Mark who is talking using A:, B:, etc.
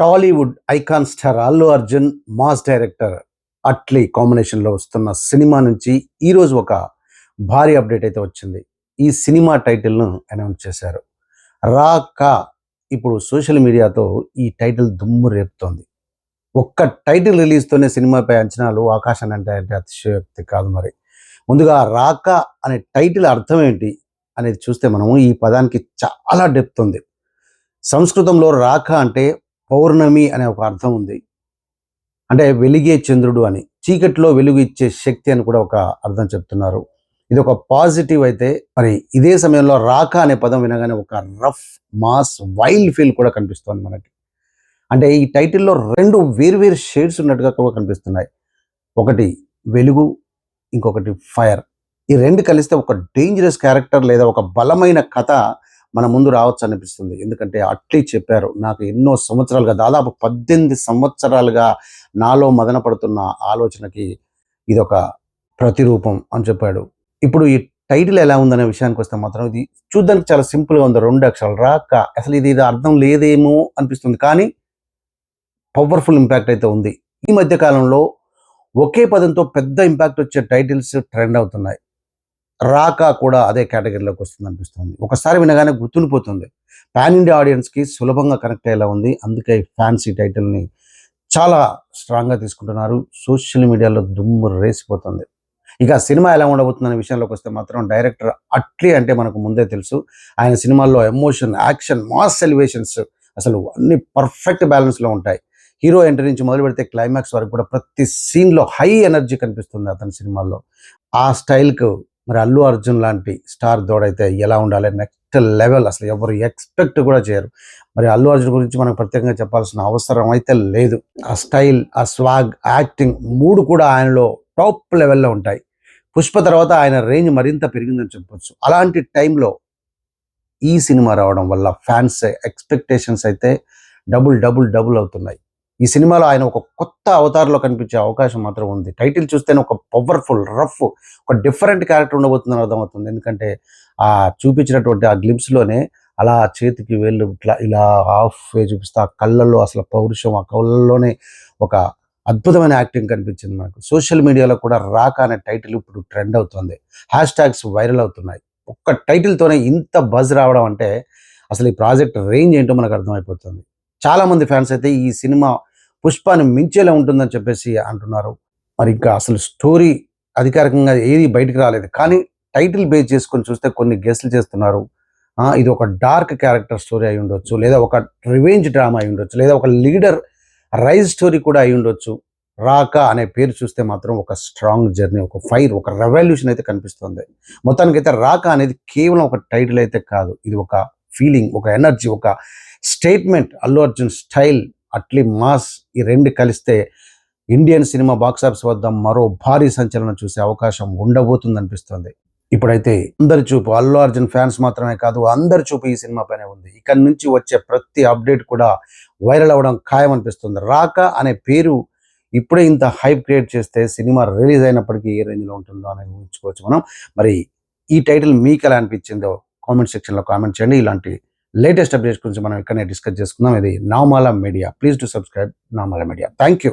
A: Tollywood icon star Allu Arjun, mass director Atlee కాంబినేషన్లో వస్తున్న cinema నుంచి ఈరోజు ఒక భారీ అప్డేట్ అయితే వచ్చింది. ఈ సినిమా టైటిల్ను అనౌన్స్ చేశారు. రాకా. ఇప్పుడు సోషల్ మీడియాతో ఈ టైటిల్ దుమ్ము రేపుతోంది. ఒక్క టైటిల్ రిలీజ్తోనే సినిమాపై అంచనాలు ఆకాశాన్ని అంటే అతిశయోక్తి కాదు. మరి ముందుగా రాకా అనే టైటిల్ అర్థం ఏంటి అనేది చూస్తే మనము ఈ పదానికి చాలా డెప్త్ ఉంది. సంస్కృతంలో రాక అంటే పౌర్ణమి అనే ఒక అర్థం ఉంది. అంటే వెలిగే చంద్రుడు అని, చీకట్లో వెలుగు ఇచ్చే శక్తి అని కూడా ఒక అర్థం చెప్తున్నారు. ఇది ఒక పాజిటివ్ అయితే, మరి ఇదే సమయంలో రాక అనే పదం వినగానే ఒక రఫ్, మాస్, వైల్డ్ ఫీల్ కూడా కనిపిస్తోంది మనకి. అంటే ఈ టైటిల్లో రెండు వేరు షేడ్స్ ఉన్నట్టుగా కూడా కనిపిస్తున్నాయి. ఒకటి వెలుగు, ఇంకొకటి ఫైర్. ఈ రెండు కలిస్తే ఒక డేంజరస్ క్యారెక్టర్ లేదా ఒక బలమైన కథ మన ముందు రావచ్చు అనిపిస్తుంది. ఎందుకంటే అట్లీ చెప్పారు, నాకు ఎన్నో సంవత్సరాలుగా, దాదాపు 18 సంవత్సరాలుగా నాలో మదన పడుతున్న ఆలోచనకి ఇదొక ప్రతిరూపం అని చెప్పాడు. ఇప్పుడు ఈ టైటిల్ ఎలా ఉందనే విషయానికి వస్తే మాత్రం ఇది చూడ్డానికి చాలా సింపుల్గా ఉంది. 2 అక్షరాలు రాక. అసలు ఇది అర్థం లేదేమో అనిపిస్తుంది, కానీ పవర్ఫుల్ ఇంపాక్ట్ అయితే ఉంది. ఈ మధ్య కాలంలో ఒకే పదంతో పెద్ద ఇంపాక్ట్ వచ్చే టైటిల్స్ ట్రెండ్ అవుతున్నాయి. రాకా కూడా అదే కేటగిరీలోకి వస్తుంది అనిపిస్తుంది. ఒకసారి వినగానే గుర్తుండిపోతుంది. పాన్ ఇండియా ఆడియన్స్కి సులభంగా కనెక్ట్ అయ్యేలా ఉంది. అందుకే ఫ్యాన్స్ ఈ టైటిల్ని చాలా స్ట్రాంగ్గా తీసుకుంటున్నారు. సోషల్ మీడియాలో దుమ్ము రేసిపోతుంది. ఇక సినిమా ఎలా ఉండబోతుందనే విషయంలోకి వస్తే మాత్రం డైరెక్టర్ అట్లీ అంటే మనకు ముందే తెలుసు. ఆయన సినిమాల్లో ఎమోషన్, యాక్షన్, మాస్ ఎలివేషన్స్ అసలు అన్ని పర్ఫెక్ట్ బ్యాలెన్స్లో ఉంటాయి. హీరో ఎంట్రీ నుంచి మొదలు పెడితే క్లైమాక్స్ వరకు కూడా ప్రతి సీన్లో హై ఎనర్జీ కనిపిస్తుంది అతని సినిమాల్లో. ఆ స్టైల్కు మరి అల్లు అర్జున్ లాంటి స్టార్ తోడైతే ఎలా ఉండాలి, నెక్స్ట్ లెవెల్. అసలు ఎవరు ఎక్స్పెక్ట్ కూడా చేయరు. మరి అల్లు అర్జున్ గురించి మనకు ప్రత్యేకంగా చెప్పాల్సిన అవసరం అయితే లేదు. ఆ స్టైల్, ఆ స్వాగ్, యాక్టింగ్ 3 కూడా ఆయనలో టాప్ లెవెల్లో ఉంటాయి. పుష్ప తర్వాత ఆయన రేంజ్ మరింత పెరిగిందని చెప్పొచ్చు. అలాంటి టైంలో ఈ సినిమా రావడం వల్ల ఫ్యాన్స్ ఎక్స్పెక్టేషన్స్ అయితే డబుల్ అవుతున్నాయి. ఈ సినిమాలో ఆయన ఒక కొత్త అవతారంలో కనిపించే అవకాశం మాత్రం ఉంది. టైటిల్ చూస్తేనే ఒక పవర్ఫుల్, రఫ్, ఒక డిఫరెంట్ క్యారెక్టర్ ఉండబోతుందని అర్థమవుతుంది. ఎందుకంటే ఆ చూపించినటువంటి ఆ గ్లిమ్స్లోనే అలా చేతికి వేళ్ళు ఇలా హాఫ్ వే చూపిస్తే ఆ కళ్ళల్లో అసలు పౌరుషం, ఆ కళ్ళల్లోనే ఒక అద్భుతమైన యాక్టింగ్ కనిపించింది మనకు. సోషల్ మీడియాలో కూడా రాక అనే టైటిల్ ఇప్పుడు ట్రెండ్ అవుతుంది. హ్యాష్ వైరల్ అవుతున్నాయి. ఒక్క టైటిల్తోనే ఇంత బజ్ రావడం అంటే అసలు ఈ ప్రాజెక్ట్ రేంజ్ ఏంటో మనకు అర్థమైపోతుంది. చాలామంది ఫ్యాన్స్ అయితే ఈ సినిమా పుష్పాన్ని మించేలా ఉంటుందని చెప్పేసి అంటున్నారు. మరి ఇంకా అసలు స్టోరీ అధికారికంగా ఏది బయటకు రాలేదు, కానీ టైటిల్ బేస్ చేసుకొని చూస్తే కొన్ని గెస్ట్లు చేస్తున్నారు. ఇది ఒక డార్క్ క్యారెక్టర్ స్టోరీ అయి ఉండొచ్చు, లేదా ఒక రివెంజ్ డ్రామా అయి ఉండొచ్చు, లేదా ఒక లీడర్ రైజ్ స్టోరీ కూడా అయి ఉండొచ్చు. రాకా అనే పేరు చూస్తే మాత్రం ఒక స్ట్రాంగ్ జర్నీ, ఒక ఫైర్, ఒక రెవల్యూషన్ అయితే కనిపిస్తుంది. మొత్తానికైతే రాకా అనేది కేవలం ఒక టైటిల్ అయితే కాదు. ఇది ఒక ఫీలింగ్, ఒక ఎనర్జీ, ఒక statement. Allu Arjun style, Atlee mass, ఈ రెండు కలిస్తే ఇండియన్ సినిమా బాక్సాఫీస్ వద్ద మరో భారీ సంచలనం చూసే అవకాశం ఉండబోతుంది అనిపిస్తుంది. ఇప్పుడైతే అందరి చూపు అల్లు అర్జున్ ఫ్యాన్స్ మాత్రమే కాదు, అందరి చూపు ఈ సినిమా పైనే ఉంది. ఇక్కడ నుంచి వచ్చే ప్రతి అప్డేట్ కూడా వైరల్ అవ్వడం ఖాయం అనిపిస్తుంది. రాకా అనే పేరు ఇప్పుడే ఇంత హైప్ క్రియేట్ చేస్తే సినిమా రిలీజ్ అయినప్పటికీ ఏ రేంజ్లో ఉంటుందో అనేది ఊహించుకోవచ్చు మనం. మరి ఈ టైటిల్ మీకు ఎలా అనిపించిందో కామెంట్ సెక్షన్లో కామెంట్ చేయండి. ఇలాంటి లేటెస్ట్ అప్డేట్స్ గురించి మనం ఇక్కడనే డిస్కస్ చేసుకుందాం. ఇది నామాల media. Please to subscribe Namala media. Thank you.